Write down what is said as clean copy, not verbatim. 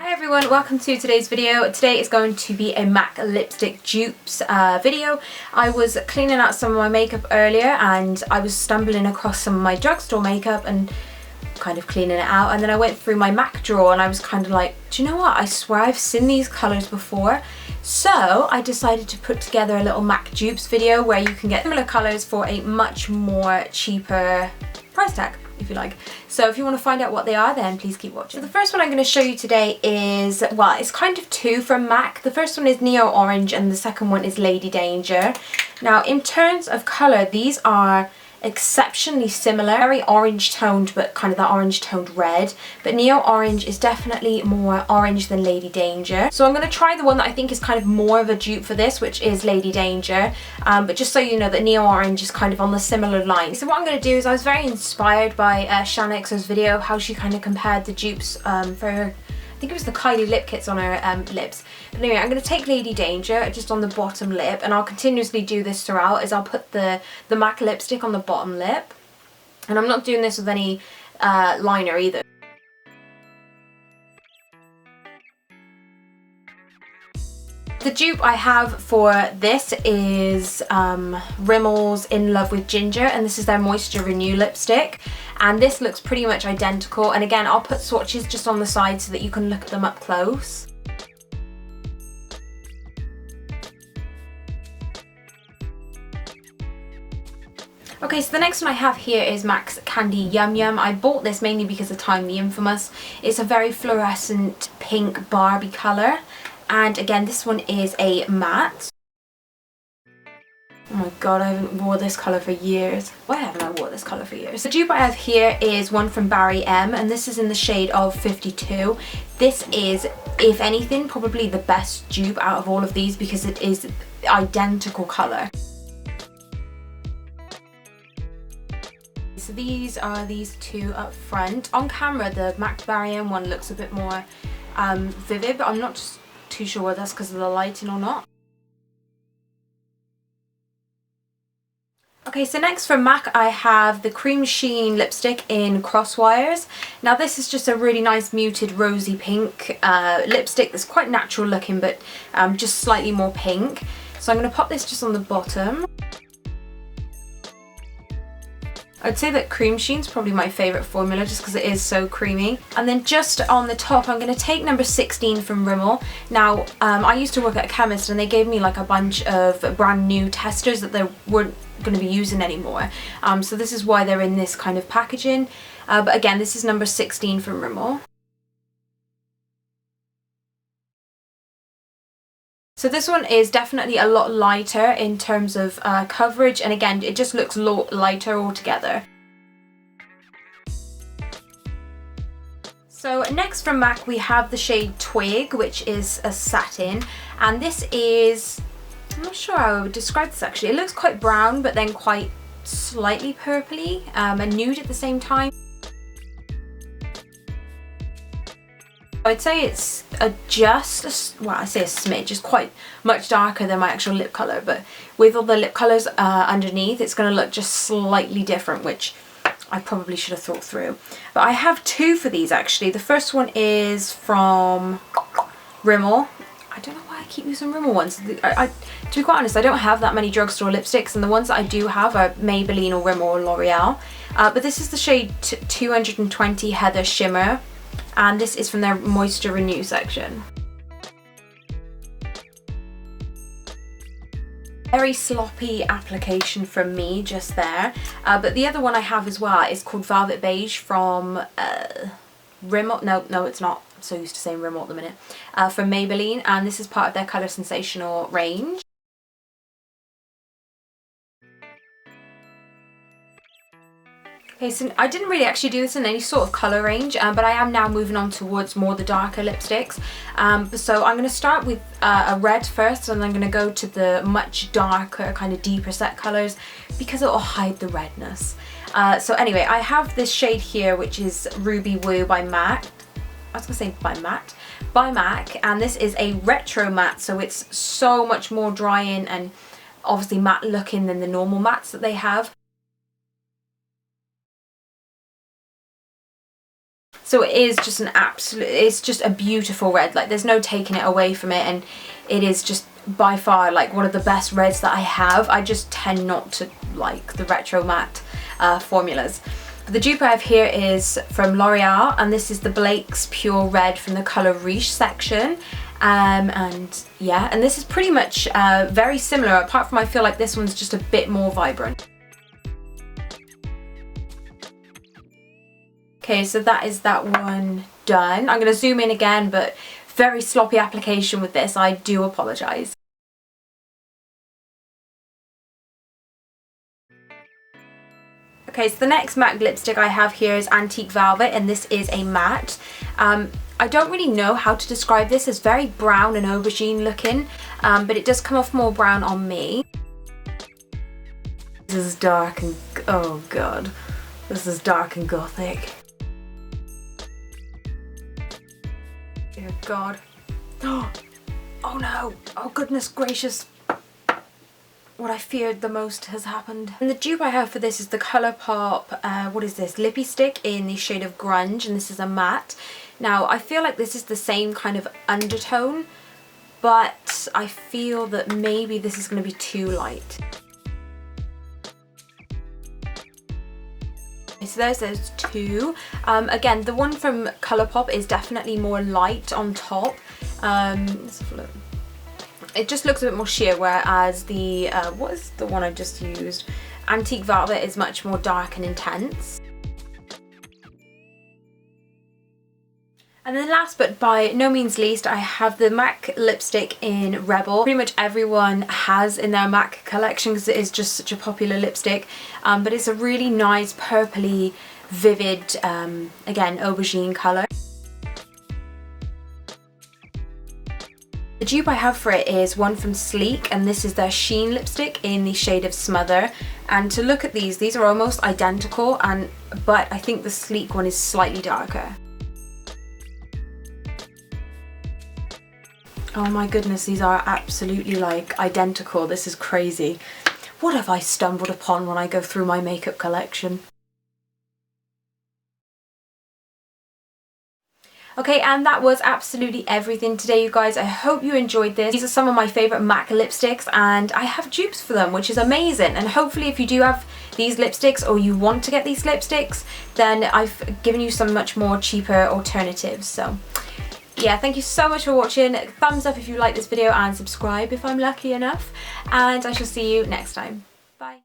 Hi everyone, welcome to today's video. Today is going to be a MAC lipstick dupes video. I was cleaning out some of my makeup earlier and I was stumbling across some of my drugstore makeup and kind of cleaning it out, and then I went through my MAC drawer and I was kind of like, do you know what, I swear I've seen these colours before. So I decided to put together a little MAC dupes video where you can get similar colours for a much more cheaper price tag, if you like. So if you want to find out what they are, then please keep watching. So the first one I'm going to show you today is, well, it's kind of two from MAC. The first one is Neo Orange and the second one is Lady Danger. Now in terms of colour, these are exceptionally similar, very orange toned, but kind of that orange toned red, but Neo Orange is definitely more orange than Lady Danger. So I'm going to try the one that I think is kind of more of a dupe for this, which is Lady Danger, but just so you know that Neo Orange is kind of on the similar line. So what I'm going to do is, I was very inspired by Shanex's video, how she kind of compared the dupes for her, I think it was the Kylie lip kits on her lips. But anyway, I'm going to take Lady Danger just on the bottom lip, and I'll continuously do this throughout, as I'll put the MAC lipstick on the bottom lip. And I'm not doing this with any liner either. The dupe I have for this is Rimmel's In Love with Ginger, and this is their Moisture Renew lipstick. And this looks pretty much identical, and again I'll put swatches just on the side so that you can look at them up close. Okay, so the next one I have here is MAC's Candy Yum Yum. I bought this mainly because of Time the Infamous. It's a very fluorescent pink Barbie colour, and again this one is a matte. Oh my god, I haven't worn this colour for years. Why haven't I worn this colour for years? The dupe I have here is one from Barry M, and this is in the shade of 52. This is, if anything, probably the best dupe out of all of these because it is identical colour. So these are these two up front. On camera the MAC Barry M one looks a bit more vivid, but I'm not just too sure whether that's because of the lighting or not. Okay, so next from MAC I have the Cream Sheen lipstick in CROSSWIRES. Now this is just a really nice muted rosy pink lipstick that's quite natural looking, but just slightly more pink. So I'm going to pop this just on the bottom. I'd say that Cream Sheen's probably my favourite formula just because it is so creamy. And then just on the top I'm going to take number 16 from Rimmel. Now I used to work at a chemist and they gave me like a bunch of brand new testers that they weren't going to be using anymore. So this is why they're in this kind of packaging. But again, this is number 16 from Rimmel. So this one is definitely a lot lighter in terms of coverage, and again it just looks lighter altogether. So next from MAC we have the shade TWIG, which is a satin, and this is, I'm not sure how I would describe this actually. It looks quite brown but then quite slightly purpley and nude at the same time. I'd say it's well, I say a smidge, it's quite much darker than my actual lip colour, but with all the lip colours underneath it's going to look just slightly different, which I probably should have thought through. But I have two for these actually. The first one is from Rimmel. I don't know why I keep using Rimmel ones. To be quite honest, I don't have that many drugstore lipsticks, and the ones that I do have are Maybelline or Rimmel or L'Oreal. But this is the shade 220 Heather Shimmer, and this is from their Moisture Renew section. Very sloppy application from me just there. But the other one I have as well is called Velvet Beige from Rimmel. No, it's not. I'm so used to saying Rimmel at the minute. From Maybelline, and this is part of their Colour Sensational range. Okay, so I didn't really actually do this in any sort of colour range, but I am now moving on towards more the darker lipsticks. So I'm going to start with a red first, and I'm going to go to the much darker, kind of deeper set colours because it will hide the redness. So anyway, I have this shade here which is Ruby Woo by MAC. I was going to say by MAC, and this is a retro matte, so it's so much more drying and obviously matte looking than the normal mattes that they have. So it is just an absolute, it's just a beautiful red. Like there's no taking it away from it, and it is just by far like one of the best reds that I have. I just tend not to like the retro matte formulas. The dupe I have here is from L'Oreal, and this is the Blake's Pure Red from the Colour Riche section. And yeah, and this is pretty much very similar, apart from I feel like this one's just a bit more vibrant. Okay, so that is that one done. I'm going to zoom in again, but very sloppy application with this. I do apologise. Okay, so the next matte lipstick I have here is Antique Velvet, and this is a matte. I don't really know how to describe this. It's very brown and aubergine looking, but it does come off more brown on me. This is dark and, oh god, this is dark and gothic. Dear god. Oh no, oh goodness gracious. What I feared the most has happened. And the dupe I have for this is the ColourPop, what is this, Lippy Stick in the shade of Grunge, and this is a matte. Now I feel like this is the same kind of undertone, but I feel that maybe this is going to be too light. Okay, so there's those two. Again, the one from ColourPop is definitely more light on top. Let's have a look. It just looks a bit more sheer, whereas the, what is the one I just used? Antique Velvet is much more dark and intense. And then last but by no means least, I have the MAC lipstick in Rebel. Pretty much everyone has in their MAC collection because it is just such a popular lipstick. But it's a really nice purpley, vivid, again, aubergine colour. The dupe I have for it is one from Sleek, and this is their Sheen lipstick in the shade of Smother. And to look at these are almost identical, but I think the Sleek one is slightly darker. Oh my goodness, these are absolutely like identical. This is crazy. What have I stumbled upon when I go through my makeup collection? Okay, and that was absolutely everything today, you guys. I hope you enjoyed this. These are some of my favourite MAC lipsticks, and I have dupes for them, which is amazing. And hopefully if you do have these lipsticks, or you want to get these lipsticks, then I've given you some much more cheaper alternatives. So yeah, thank you so much for watching. Thumbs up if you like this video, and subscribe if I'm lucky enough. And I shall see you next time. Bye.